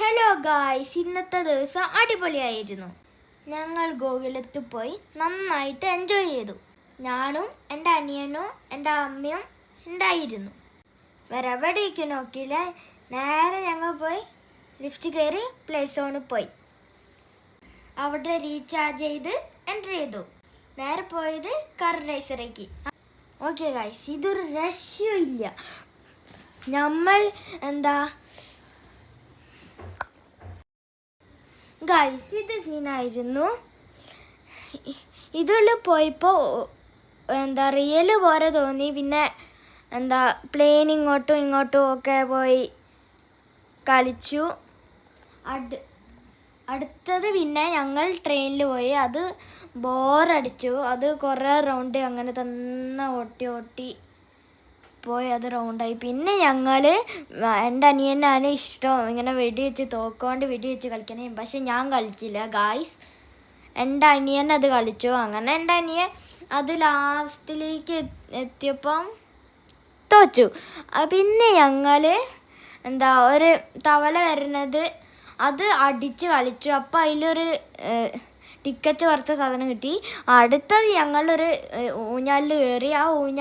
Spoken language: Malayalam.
ഹലോ ഗായ്സ്, ഇന്നത്തെ ദിവസം അടിപൊളിയായിരുന്നു. ഞങ്ങൾ ഗോകുലത്ത് പോയി നന്നായിട്ട് എൻജോയ് ചെയ്തു. ഞാനും എൻ്റെ അനിയനും എൻ്റെ അമ്മയും ഉണ്ടായിരുന്നു. വേറെ എവിടേക്ക് നോക്കിയില്ല. നേരെ ഞങ്ങൾ പോയി ലിഫ്റ്റ് കയറി പ്ലേ സോണിൽ പോയി. അവിടെ റീചാർജ് ചെയ്ത് എൻ്റർ ചെയ്തു. നേരെ പോയത് കാർ റേസറേക്ക്. ഓക്കെ ഗായ്സ്, ഇതൊരു രക്ഷയില്ല. നമ്മൾ ഗൈസ്, ഇത് സീനായിരുന്നു. ഇതിൽ പോയപ്പോൾ റിയൽ പോലെ തോന്നി. പിന്നെ പ്ലെയിൻ ഇങ്ങോട്ടും ഇങ്ങോട്ടും ഒക്കെ പോയി കളിച്ചു. അടുത്തത് പിന്നെ ഞങ്ങൾ ട്രെയിനിൽ പോയി. അത് ബോറടിച്ചു. അത് കുറേ റൗണ്ട് അങ്ങനെ തന്നെ ഓട്ടി പോയി. അത് റൗണ്ടായി. പിന്നെ ഞങ്ങൾ എൻ്റെ അനിയനാണ് ഇഷ്ടം ഇങ്ങനെ വെടിവെച്ച് തോക്കൊണ്ട് വെടിവെച്ച് കളിക്കണേ. പക്ഷെ ഞാൻ കളിച്ചില്ല ഗായ്സ്. എൻ്റെ അനിയൻ അത് കളിച്ചു. അങ്ങനെ എൻ്റെ അനിയൻ അത് ലാസ്റ്റിലേക്ക് എത്തിയപ്പം തോച്ചു. പിന്നെ ഞങ്ങൾ ഒരു തവള വരുന്നത് അത് അടിച്ച് കളിച്ചു. അപ്പോൾ അതിലൊരു ടിക്കറ്റ് പുറത്ത സാധനം കിട്ടി. അടുത്തത് ഞങ്ങളൊരു ഊഞ്ഞാലിൽ കയറി. ആ ഊഞ്ഞാൽ